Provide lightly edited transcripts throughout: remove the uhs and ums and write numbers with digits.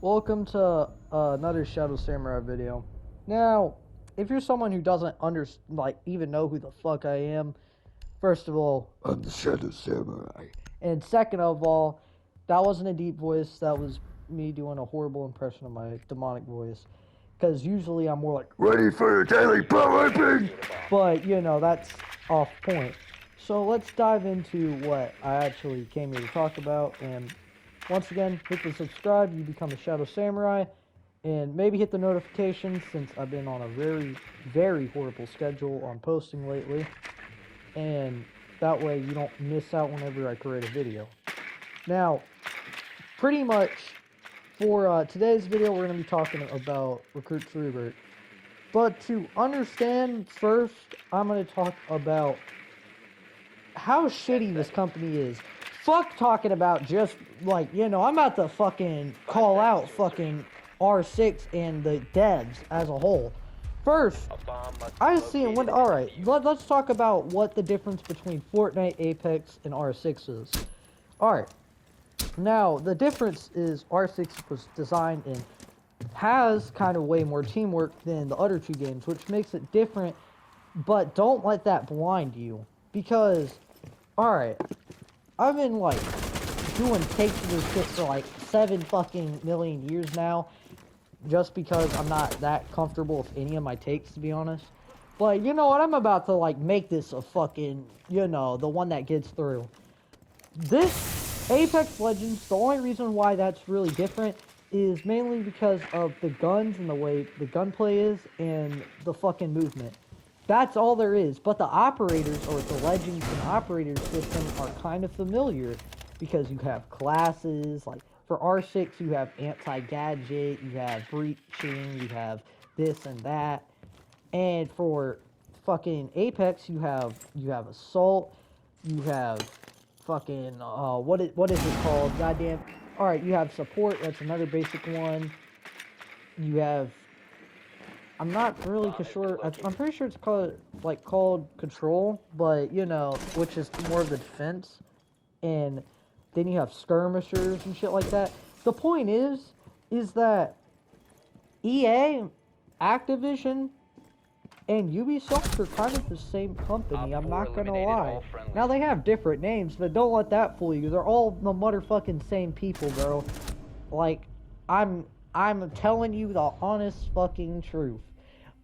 Welcome to another Shadow Samurai video. Now, if you're someone who doesn't even know who the fuck I am, first of all, I'm the Shadow Samurai. And second of all, that wasn't a deep voice, that was me doing a horrible impression of my demonic voice. Because usually I'm more like, ready for your daily power-whipping! But, you know, that's off point. So let's dive into what I actually came here to talk about, and once again, hit the subscribe, you become a Shadow Samurai, and maybe hit the notifications since I've been on a very, very horrible schedule on posting lately, and that way you don't miss out whenever I create a video. Now, pretty much, for today's video, we're going to be talking about Recruit's Rework. But to understand first, I'm going to talk about how shitty this company is. Fuck talking about just, like, you know, I'm about to fucking call out fucking R6 and the devs as a whole. First, I see when, alright, let's talk about what the difference between Fortnite, Apex, and R6 is. Alright, now, the difference is R6 was designed and has kind of way more teamwork than the other two games, which makes it different, but don't let that blind you, because, alright, I've been, like, doing takes of this shit for, like, 7 fucking million years now, just because I'm not that comfortable with any of my takes, to be honest. But, you know what, I'm about to, like, make this a fucking, you know, the one that gets through. This Apex Legends, the only reason why that's really different is mainly because of the guns and the way the gunplay is and the fucking movement. That's all there is, but the operators, or the Legends and operators system, are kind of familiar, because you have classes, like, for R6 you have anti-gadget, you have breaching, you have this and that, and for fucking Apex you have assault, you have fucking, what is it called, goddamn, alright, you have support, that's another basic one, you have, I'm not really sure. I'm pretty sure it's called control, but you know, which is more of the defense. And then you have skirmishers and shit like that. The point is that EA, Activision, and Ubisoft are kind of the same company. I'm not gonna lie. Now they have different names, but don't let that fool you. They're all the motherfucking same people, bro. Like, I'm telling you the honest fucking truth.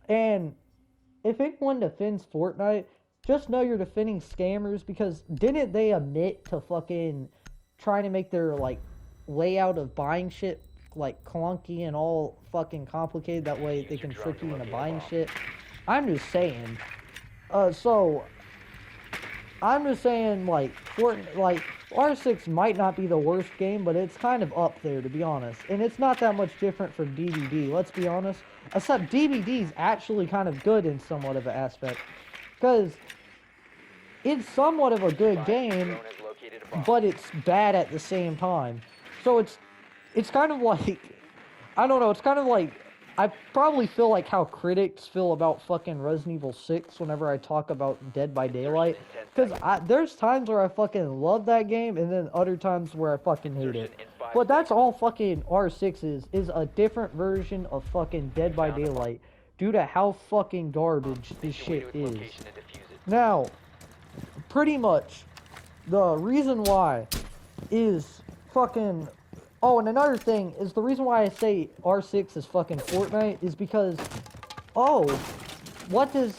And if anyone defends Fortnite, just know you're defending scammers, because didn't they admit to fucking trying to make their, like, layout of buying shit, like, clunky and all fucking complicated, that way they can trick you into buying shit? I'm just saying. I'm just saying, like, R6 might not be the worst game, but it's kind of up there, to be honest. And it's not that much different from DBD, let's be honest. Except DBD's actually kind of good in somewhat of an aspect. Because it's somewhat of a good game, but it's bad at the same time. So it's kind of like, I don't know, it's kind of like, I probably feel like how critics feel about fucking Resident Evil 6 whenever I talk about Dead by Daylight. Because there's times where I fucking love that game, and then other times where I fucking hate it. But that's all fucking R6 is a different version of fucking Dead by Daylight, due to how fucking garbage this shit is. Now, pretty much, the reason why is fucking... Oh, and another thing is, the reason why I say R6 is fucking Fortnite is because, oh, what does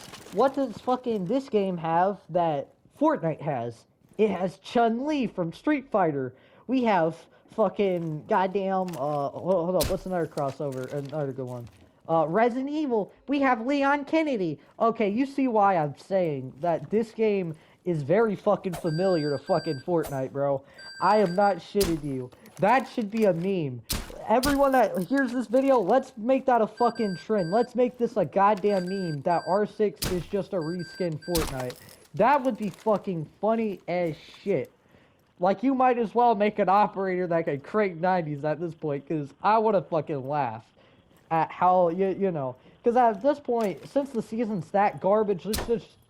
fucking this game have that Fortnite has? It has Chun-Li from Street Fighter. We have fucking goddamn, hold up, what's another crossover? Another good one. Resident Evil. We have Leon Kennedy. Okay, you see why I'm saying that this game is very fucking familiar to fucking Fortnite, bro. I am not shitting you. That should be a meme. Everyone that hears this video, let's make that a fucking trend. Let's make this a goddamn meme that R6 is just a reskin Fortnite. That would be fucking funny as shit. Like, you might as well make an operator that can crank 90s at this point, because I would have fucking laughed at how, you know. Because at this point, since the season's that garbage,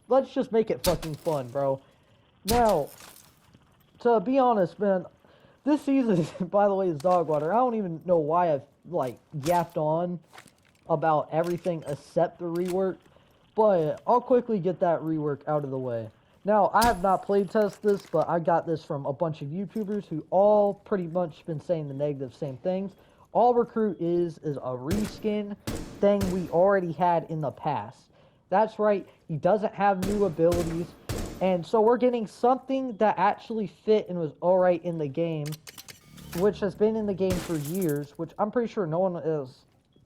let's just make it fucking fun, bro. Now, to be honest, man, this season, by the way, is dog water. I don't even know why I've like yapped on about everything except the rework, but I'll quickly get that rework out of the way. Now, I have not played test this, but I got this from a bunch of YouTubers who all pretty much been saying the negative same things. All Recruit is a reskin thing we already had in the past. That's right, he doesn't have new abilities, and so we're getting something that actually fit and was alright in the game, which has been in the game for years, which I'm pretty sure no one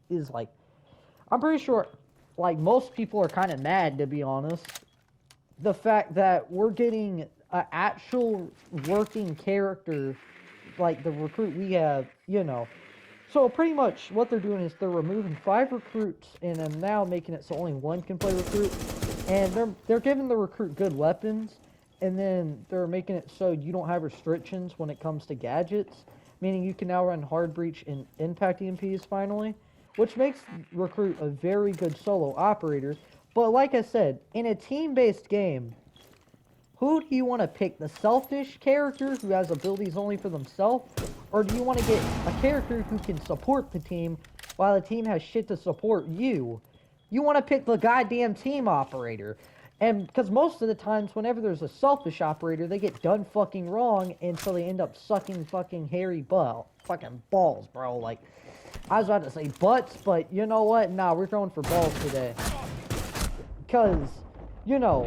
is like, I'm pretty sure, like, most people are kind of mad, to be honest. The fact that we're getting an actual working character, like the recruit we have, you know. So pretty much what they're doing is they're removing 5 recruits and then now making it so only 1 can play recruit. And they're giving the recruit good weapons, and then they're making it so you don't have restrictions when it comes to gadgets, meaning you can now run hard breach and impact EMPs finally, which makes recruit a very good solo operator. But like I said, in a team-based game, who do you want to pick? The selfish character who has abilities only for themselves? Or do you want to get a character who can support the team while the team has shit to support you? You want to pick the goddamn team operator. And because most of the times, whenever there's a selfish operator, they get done fucking wrong until they end up sucking fucking hairy fucking balls, bro. Like, I was about to say butts, but you know what? Nah, we're going for balls today. Because, you know,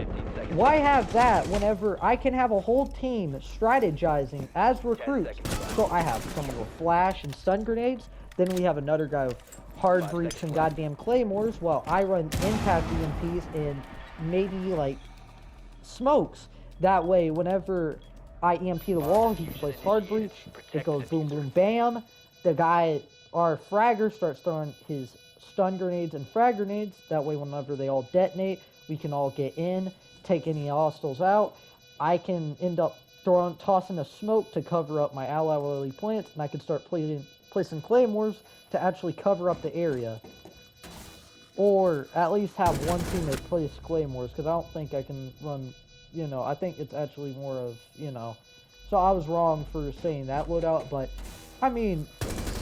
why have that whenever I can have a whole team strategizing as recruits? So I have someone with flash and stun grenades, then we have another guy with hard breach and goddamn claymores, while I run impact EMPs and maybe like smokes. That way, whenever I EMP the wall, he plays hard breach, it goes boom boom bam. The guy, our fragger, starts throwing his stun grenades and frag grenades. That way, whenever they all detonate, we can all get in, take any hostiles out. I can end up tossing a smoke to cover up my ally plants, and I can start placing claymores to actually cover up the area. Or at least have one team that plays claymores, because I don't think I can run, you know, I think it's actually more of, you know. So I was wrong for saying that loadout, but, I mean,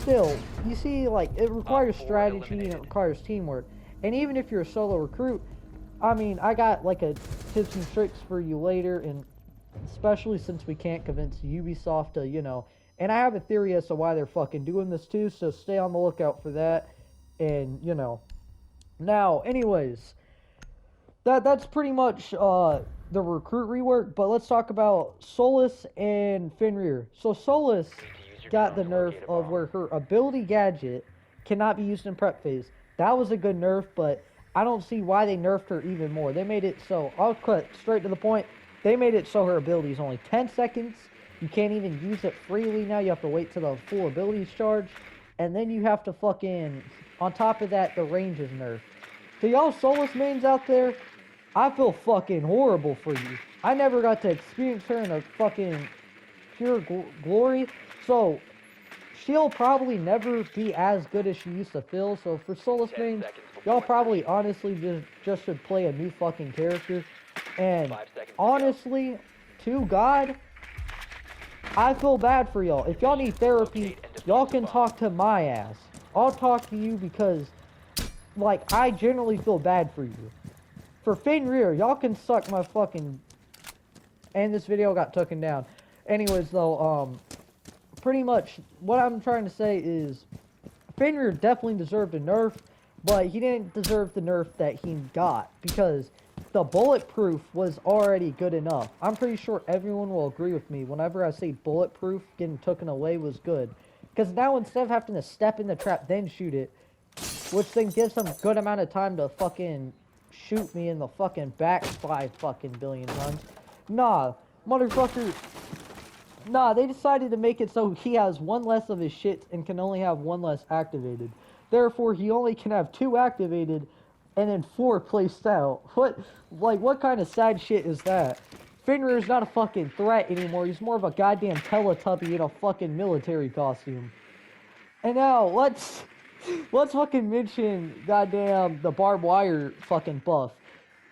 still, you see, like, it requires strategy and it requires teamwork. And even if you're a solo recruit, I mean, I got, like, a tips and tricks for you later, and especially since we can't convince Ubisoft to, you know, and I have a theory as to why they're fucking doing this too, so stay on the lookout for that, and, you know. Now, anyways, that's pretty much, the recruit rework, but let's talk about Solus and Fenrir. So Solus got the nerf of where her ability gadget cannot be used in prep phase. That was a good nerf, but I don't see why they nerfed her even more. They made it so, I'll cut straight to the point, they made it so her ability is only 10 seconds. You can't even use it freely now. You have to wait till the full abilities charge. And then you have to fucking, on top of that, the range is nerfed. To y'all Solus mains out there, I feel fucking horrible for you. I never got to experience her in a fucking pure glory. So, she'll probably never be as good as she used to feel. So for Solus mains, y'all probably honestly just should play a new fucking character. And honestly, to God, I feel bad for y'all. If y'all need therapy, y'all can talk to my ass. I'll talk to you because, like, I generally feel bad for you. For Fenrir, y'all can suck my fucking... And this video got taken down. Anyways, though, pretty much what I'm trying to say is Fenrir definitely deserved a nerf, but he didn't deserve the nerf that he got because the bulletproof was already good enough. I'm pretty sure everyone will agree with me whenever I say bulletproof getting taken away was good. Because now instead of having to step in the trap then shoot it, which then gives them a good amount of time to fucking shoot me in the fucking back 5 fucking billion times. Nah, motherfucker. Nah, they decided to make it so he has 1 less of his shit and can only have 1 less activated. Therefore, he only can have 2 activated and then 4 placed out. What kind of sad shit is that? Fenrir is not a fucking threat anymore. He's more of a goddamn Teletubby in a fucking military costume. And now, let's fucking mention goddamn the barbed wire fucking buff.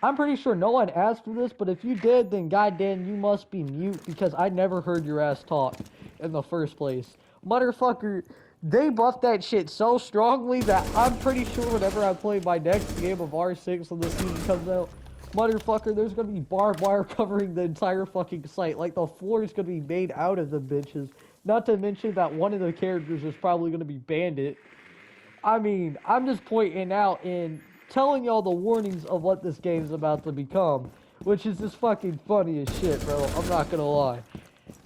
I'm pretty sure no one asked for this, but if you did, then goddamn you must be mute because I never heard your ass talk in the first place. Motherfucker, They buffed that shit so strongly that I'm pretty sure whenever I play my next game of R6 when the season comes out, motherfucker, there's gonna be barbed wire covering the entire fucking site. Like, the floor is gonna be made out of the bitches. Not to mention that one of the characters is probably gonna be Bandit. I mean, I'm just pointing out and telling y'all the warnings of what this game's about to become, which is just fucking funny as shit, bro. I'm not gonna lie.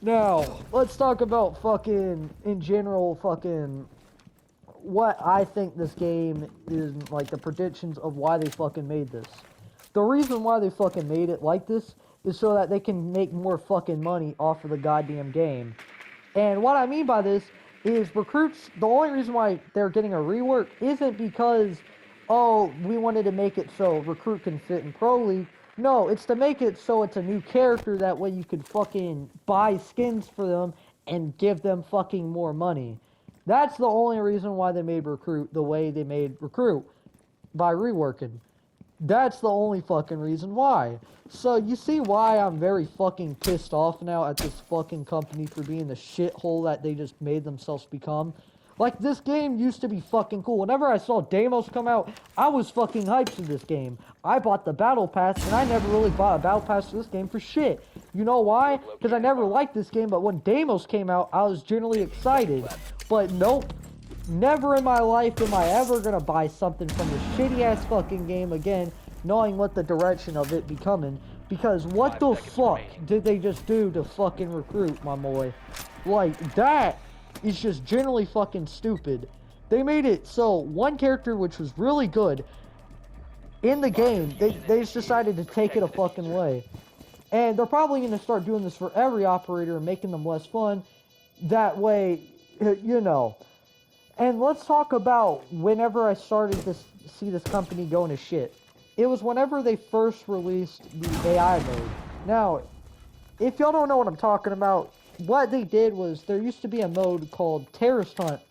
Now, let's talk about fucking, in general, fucking, what I think this game is, like, the predictions of why they fucking made this. The reason why they fucking made it like this is so that they can make more fucking money off of the goddamn game. And what I mean by this is recruits, the only reason why they're getting a rework isn't because, oh, we wanted to make it so recruit can fit in Pro League. No, it's to make it so it's a new character, that way you could fucking buy skins for them and give them fucking more money. That's the only reason why they made recruit the way they made recruit, by reworking. That's the only fucking reason why. So you see why I'm very fucking pissed off now at this fucking company for being the shithole that they just made themselves become. Like, this game used to be fucking cool. Whenever I saw Deimos come out, I was fucking hyped for this game. I bought the battle pass, and I never really bought a battle pass for this game for shit. You know why? Because I never liked this game, but when Deimos came out, I was generally excited. But nope. Never in my life am I ever gonna buy something from this shitty ass fucking game again, knowing what the direction of it becoming. Because what the fuck did they just do to fucking recruit, my boy? Like, that is just generally fucking stupid. They made it so one character which was really good in the game, they just decided to take it a fucking way. And they're probably gonna start doing this for every operator and making them less fun. That way, you know. And let's talk about whenever I started to see this company going to shit. It was whenever they first released the AI mode. Now, if y'all don't know what I'm talking about, what they did was there used to be a mode called Terrorist Hunt,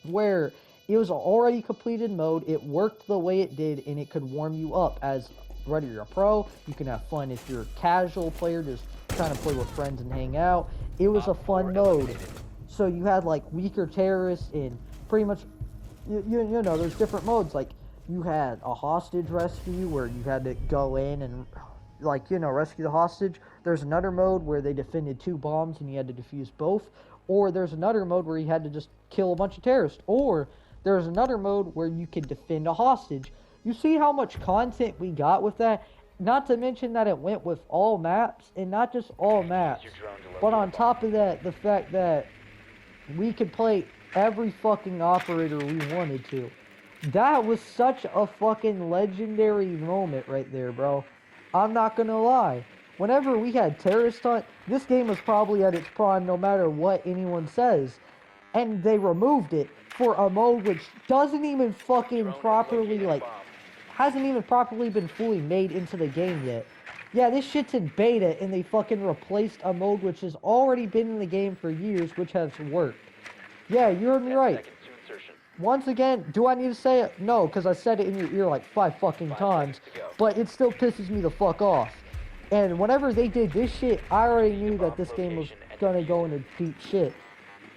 where it was an already completed mode. It worked the way it did, and it could warm you up as whether you're a pro, you can have fun if you're a casual player, just trying to play with friends and hang out. It was a fun mode. So you had like weaker terrorists and pretty much, you know, there's different modes. Like, you had a hostage rescue where you had to go in and, like, you know, rescue the hostage. There's another mode where they defended 2 bombs and you had to defuse both. Or there's another mode where you had to just kill a bunch of terrorists. Or there's another mode where you could defend a hostage. You see how much content we got with that? Not to mention that it went with all maps, and not just all maps, but on top of that, the fact that we could play every fucking operator we wanted to. That was such a fucking legendary moment right there, bro. I'm not gonna lie. Whenever we had Terrorist Hunt, this game was probably at its prime no matter what anyone says. And they removed it for a mode which doesn't even fucking properly, like, hasn't even properly been fully made into the game yet. Yeah, this shit's in beta, and they fucking replaced a mode which has already been in the game for years, which has worked. Yeah, you heard me right. Once again, do I need to say it? No, because I said it in your ear like 5 fucking times. But it still pisses me the fuck off. And whenever they did this shit, I already knew that this game was gonna go into deep shit.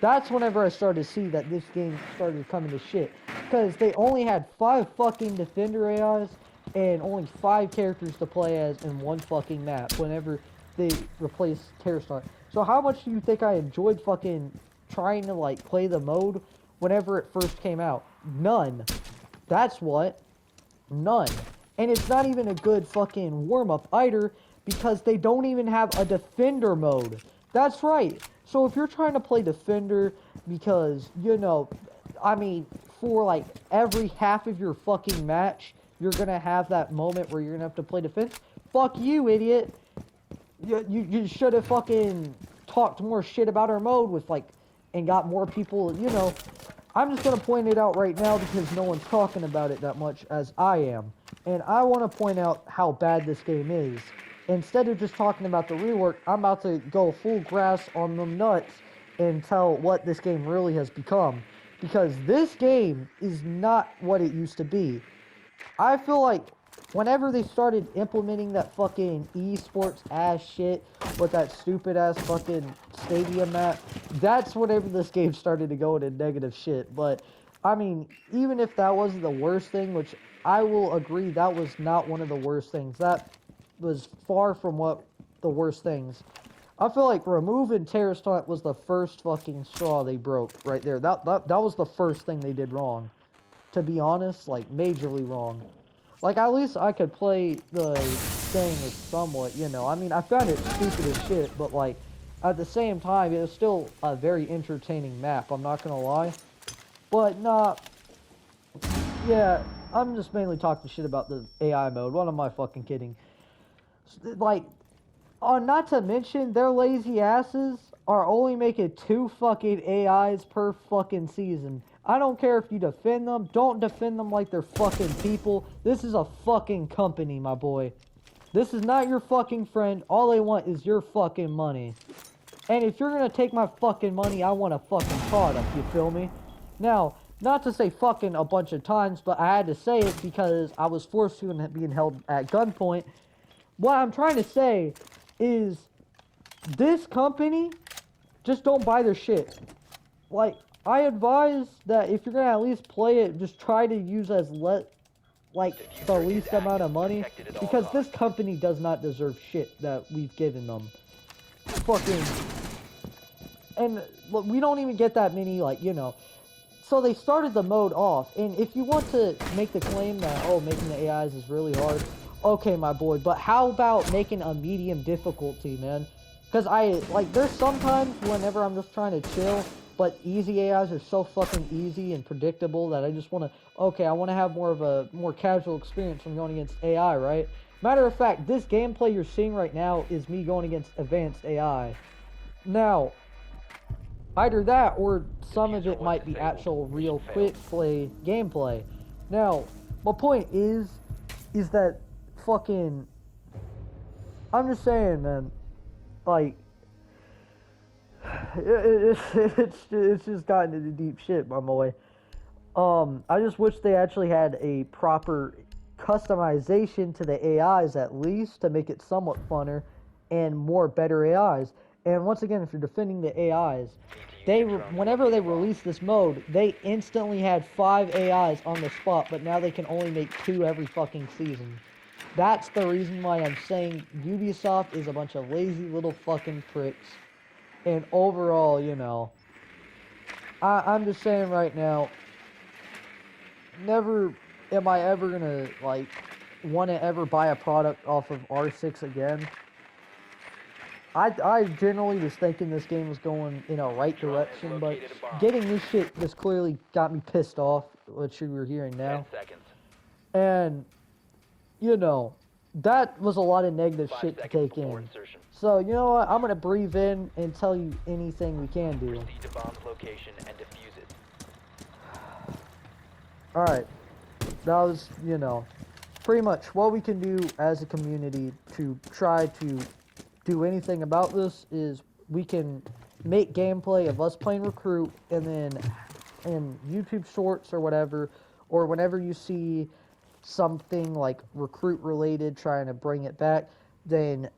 That's whenever I started to see that this game started coming to shit. Because they only had 5 fucking defender AIs and only 5 characters to play as in one fucking map whenever they replaced Terrorist Hunt. So how much do you think I enjoyed fucking trying to, like, play the mode whenever it first came out? None. That's what. None. And it's not even a good fucking warm-up either, because they don't even have a defender mode. That's right. So if you're trying to play defender because, you know, I mean, for like every half of your fucking match, you're gonna have that moment where you're gonna have to play defense. Fuck you, idiot. You should have fucking talked more shit about our mode with, like, and got more people, you know. I'm just gonna point it out right now because no one's talking about it that much as I am. And I want to point out how bad this game is. Instead of just talking about the rework, I'm about to go full grass on them nuts and tell what this game really has become. Because this game is not what it used to be. I feel like whenever they started implementing that fucking esports ass shit with that stupid ass fucking stadium map, that's whenever this game started to go into negative shit. But, I mean, even if that wasn't the worst thing, which I will agree that was not one of the worst things. That was far from what the worst things. I feel like removing terrorist hunt was the first fucking straw they broke right there. That was the first thing they did wrong. To be honest, like, majorly wrong. Like, at least I could play the thing somewhat, you know. I mean, I found it stupid as shit, but, like, at the same time, it was still a very entertaining map, I'm not gonna lie. But, nah, yeah, I'm just mainly talking shit about the AI mode. What am I fucking kidding? Like, not to mention, their lazy asses are only making 2 fucking AIs per fucking season. I don't care if you defend them. Don't defend them like they're fucking people. This is a fucking company, my boy. This is not your fucking friend. All they want is your fucking money. And if you're gonna take my fucking money, I want a fucking product, you feel me? Now, not to say fucking a bunch of times, but I had to say it because I was forced to and being held at gunpoint. What I'm trying to say is, this company, just don't buy their shit. Like, I advise that if you're gonna at least play it, just try to use as the least amount of money, because this company does not deserve shit that we've given them. Fucking, and look, we don't even get that many, like, you know. So they started the mode off, and if you want to make the claim that, oh, making the AIs is really hard, okay, my boy, but how about making a medium difficulty, man? Because there's sometimes whenever I'm just trying to chill, but easy AIs are so fucking easy and predictable that I just want to, okay, I want to have more of a more casual experience from going against AI, right? Matter of fact, this gameplay you're seeing right now is me going against advanced AI. Now, either that or some of it might be actual real quick play gameplay. Now, my point is that fucking, I'm just saying, man, like, it's just gotten into deep shit, my boy. I just wish they actually had a proper customization to the AIs at least to make it somewhat funner and more better AIs. And once again, if you're defending the AIs, whenever they released this mode, they instantly had 5 AIs on the spot, but now they can only make 2 every fucking season. That's the reason why I'm saying Ubisoft is a bunch of lazy little fucking pricks. And overall, you know, I'm just saying right now, never am I ever gonna, like, want to ever buy a product off of R6 again. I generally was thinking this game was going in a right direction, but getting this shit just clearly got me pissed off, which you were hearing now. And, you know, that was a lot of negative shit to take in. So, you know what, I'm gonna breathe in and tell you anything we can do. Proceed to bomb's location and defuse it. Alright, that was, you know, pretty much what we can do as a community to try to do anything about this is we can make gameplay of us playing Recruit, and then in YouTube shorts or whatever, or whenever you see something like Recruit related trying to bring it back, then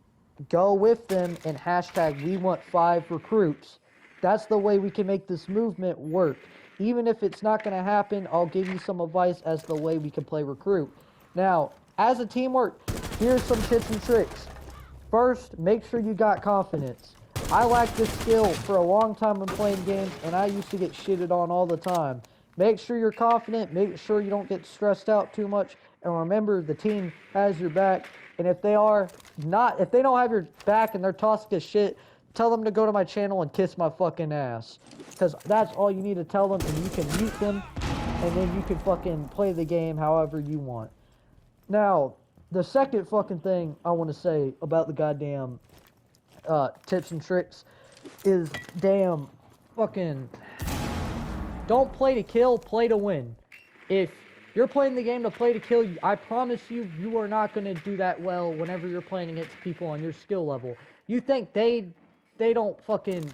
go with them and hashtag we want 5 recruits. That's the way we can make this movement work. Even if it's not going to happen, I'll give you some advice as the way we can play Recruit. Now, as a teamwork, here's some tips and tricks. First, make sure you got confidence. I lacked this skill for a long time when playing games, and I used to get shitted on all the time. Make sure you're confident, make sure you don't get stressed out too much, and remember the team has your back. And if they don't have your back and they're toxic as shit, tell them to go to my channel and kiss my fucking ass. Because that's all you need to tell them, and you can mute them, and then you can fucking play the game however you want. Now, the second fucking thing I want to say about the goddamn tips and tricks is damn fucking don't play to kill, play to win. If you're playing the game to play to kill, I promise you, you are not going to do that well whenever you're playing against people on your skill level. You think they don't fucking,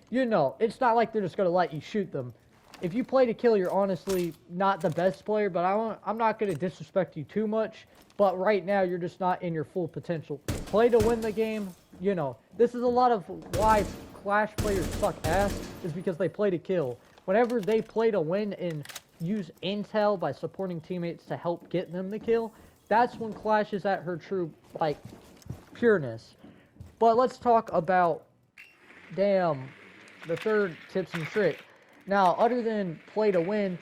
you know, it's not like they're just going to let you shoot them. If you play to kill, you're honestly not the best player, but I'm not going to disrespect you too much. But right now, you're just not in your full potential. Play to win the game, you know. This is a lot of why Clash players suck ass is because they play to kill. Whenever they play to win and use intel by supporting teammates to help get them the kill, that's when Clash is at her true, like, pureness. But let's talk about, damn, the third tips and trick. Now, other than play to win,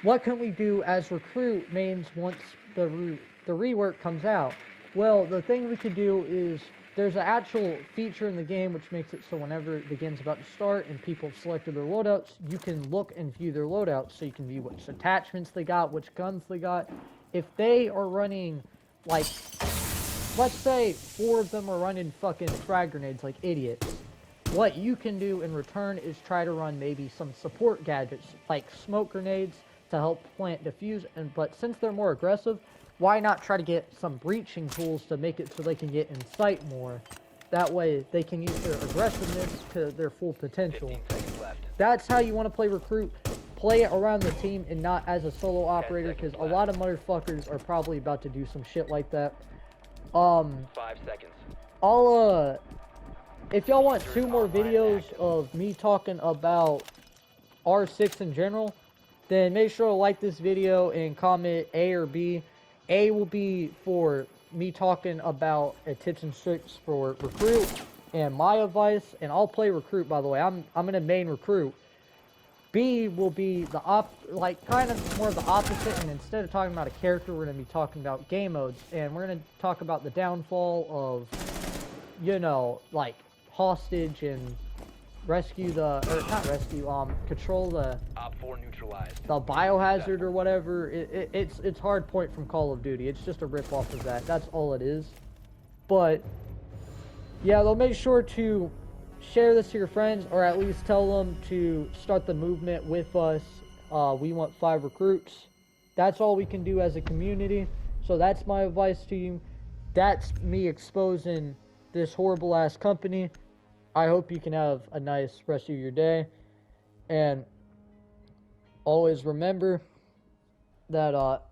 what can we do as recruit mains once the rework comes out? Well, the thing we could do is there's an actual feature in the game which makes it so whenever the game's about to start and people have selected their loadouts, you can look and view their loadouts, so you can view which attachments they got, which guns they got. If they are running, like, let's say 4 of them are running fucking frag grenades like idiots, what you can do in return is try to run maybe some support gadgets like smoke grenades to help plant defuse, but since they're more aggressive, why not try to get some breaching tools to make it so they can get in sight more? That way they can use their aggressiveness to their full potential. 15 seconds left. That's how you want to play recruit. Play it around the team and not as a solo operator, because a lot of motherfuckers are probably about to do some shit like that. 5 seconds. If y'all want 2 more videos of me talking about R6 in general, then make sure to like this video and comment A or B. A will be for me talking about tips and tricks for recruit and my advice, and I'll play recruit, by the way. I'm gonna main recruit. B will be the kind of more of the opposite, and instead of talking about a character, we're gonna be talking about game modes, and we're gonna talk about the downfall of, you know, like hostage and control the Op 4 neutralized. the biohazard or whatever. It's hard point from Call of Duty. It's just a rip off of that. That's all it is. But yeah, they'll make sure to share this to your friends, or at least tell them to start the movement with us. We want 5 recruits. That's all we can do as a community. So that's my advice to you. That's me exposing this horrible ass company. I hope you can have a nice rest of your day, and always remember that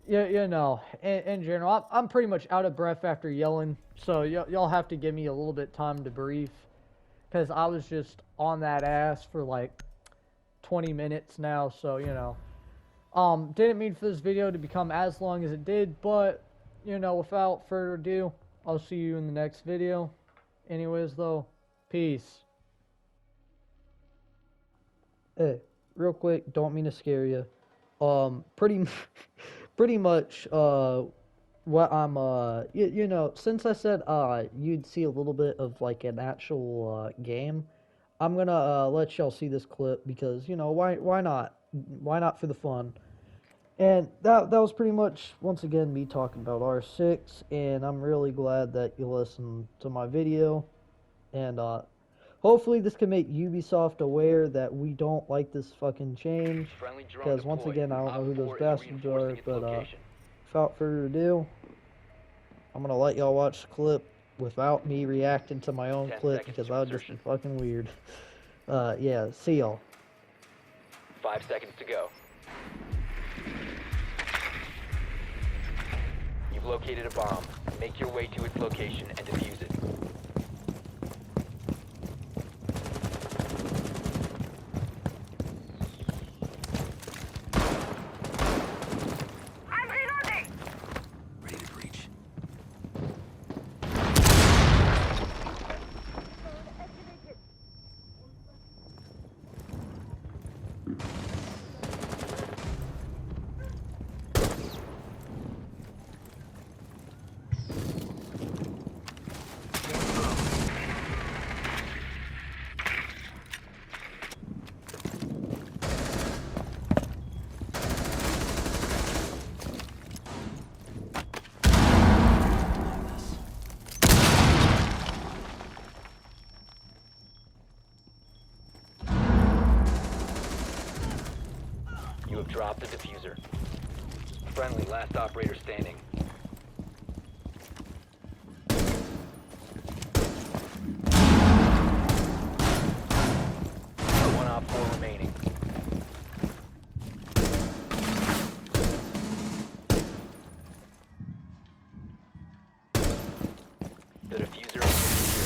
you know, in general, I'm pretty much out of breath after yelling, so y'all have to give me a little bit time to breathe, because I was just on that ass for like 20 minutes now. So, you know, didn't mean for this video to become as long as it did, but, you know, without further ado, I'll see you in the next video. Anyways, though, peace. Hey, real quick, don't mean to scare you. Pretty much, what I'm, you know, since I said, you'd see a little bit of, like, an actual, game, I'm gonna, let y'all see this clip, because, you know, why not? Why not for the fun? And that was pretty much, once again, me talking about R6, and I'm really glad that you listened to my video, and hopefully this can make Ubisoft aware that we don't like this fucking change, because once again, I don't know who those bastards are, but without further ado, I'm gonna let y'all watch the clip without me reacting to my own clip, because that would just be fucking weird. Yeah, see y'all. 5 seconds to go. You've located a bomb. Make your way to its location and defuse it. I'm reloading! Ready to breach. You have dropped the diffuser. Friendly, last operator standing. One Op 4 remaining. The diffuser is secured.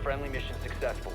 Friendly mission successful.